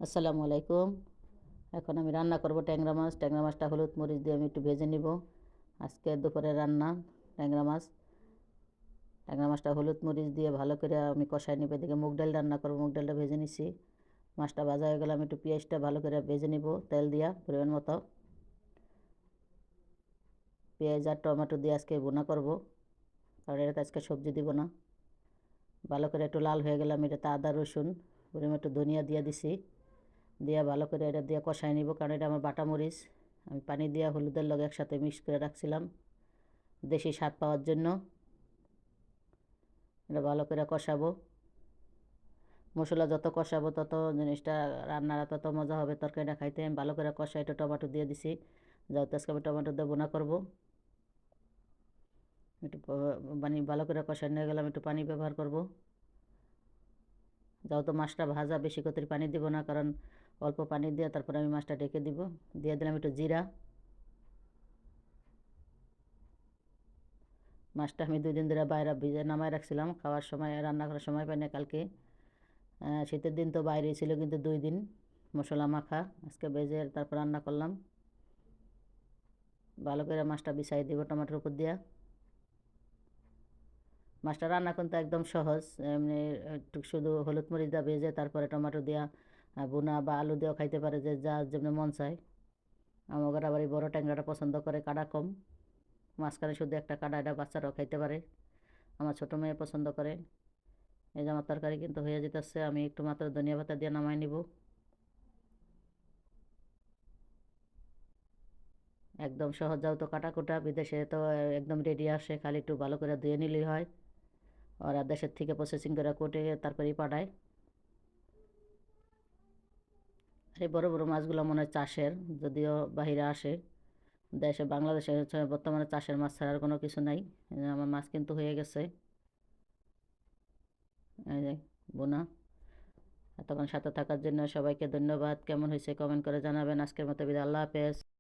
আসসালামু আলাইকুম। এখন আমি রান্না করব ট্যাংরা মাছ। ট্যাংরা মাছটা হলুদ মরিচ দিয়ে আমি একটু ভেজে নিব। আজকে দুপুরে রান্না ট্যাংরা মাছ। ট্যাংরা মাছটা হলুদ মরিচ দিয়ে ভালো করে আমি কষাই নিব। এদিকে মুগ ডাল রান্না করব, মুগ ডালটা ভেজে নিছি। মাছটা ভাজা হয়ে গেলে আমি একটু পেঁয়াজটা ভালো করে ভেজে নিব তেল দিয়া পরিমাণ মতো। পেঁয়াজ আর টমেটো দিয়ে আজকে ভুনা করব, কারণ এটাতে আজকে সবজি দিব না। ভালো করে একটু লাল হয়ে গেলে আমি এটাতে আদা রসুন পরিমাণ একটু ধনিয়া দিয়ে দিছি। দিয়ে ভালো করে এটা দিয়ে কষাই নিব, কারণ এটা আমার বাটা মরিচ। আমি পানি দিয়ে হলুদের লগে একসাথে মিক্স করে রাখছিলাম দেশি স্বাদ পাওয়ার জন্য। এটা ভালো করে কষাবো। মশলা যত কষাবো তত জিনিসটা রান্নাটা তত মজা হবে, তরকারিটা খাইতে। আমি ভালো করে কষাই একটু টমেটো দিয়ে দিছি, যেহেতু আজকে আমি টমেটো দিয়ে বোনা করবো। একটু পানি ভালো করে কষাই নিয়ে গেলাম, একটু পানি ব্যবহার করব। যেহেতু মাছটা ভাজা, বেশি করে পানি দিব না, কারণ অল্প পানি দিয়ে তারপরে আমি মাছটা ঢেকে দিব। দিয়ে দিলাম একটু জিরা। মাছটা আমি 2 দিন ধরে বাইরে ভিজে নামায় রাখছিলাম, খাওয়ার সময় রান্না করার সময় পাই না কালকে। শীতের দিন তো বাইরে ছিল, কিন্তু 2 দিন মশলা মাখা। আজকে ভেজে তারপর রান্না করলাম। ভালো করে মাছটা বিছাই দিব টমেটোর উপর দিয়া। মাছটা রান্না করতে একদম সহজ। এমনি একটু শুধু হলুদ মরিচ দিয়ে ভেজে তারপরে টমেটো দিয়া ভুনা বা আলু দিয়েও খাইতে পারে, যে যা যেমনি মন চায়। আমার আবার এই বড় ট্যাংরাটা পছন্দ করে, কাটা কম। মাঝখানে শুধু একটা কাটা, এটা বাচ্চারাও খাইতে পারে। আমার ছোটো মেয়ে পছন্দ করে। এই যে আমার তরকারি কিন্তু হয়ে যেতেছে, আমি একটু মাত্র ধনিয়া পাতা দিয়ে নামাই নিব। একদম সহজ, যাও তো কাটাকুটা বিদেশে তো একদম রেডি আসে, খালি একটু ভালো করে ধুয়ে নিলেই হয়। ওরা দেশের থেকে প্রসেসিং করে কোটে তারপরেই পাঠায়। এই বড় বড় মাছগুলো মনে হয় চাষের, যদিও বাহিরে আসে। দেশে বাংলাদেশে হচ্ছে বর্তমানে চাষের মাছ ছাড়ার কোনো কিছু নাই। এই যে আমার মাছ কিন্তু হয়ে গেছে। এই যে বোনা। এতক্ষণ সাথে থাকার জন্য সবাইকে ধন্যবাদ। কেমন হয়েছে কমেন্ট করে জানাবেন। আজকের মতো বিদায়, আল্লাহ হাফেজ।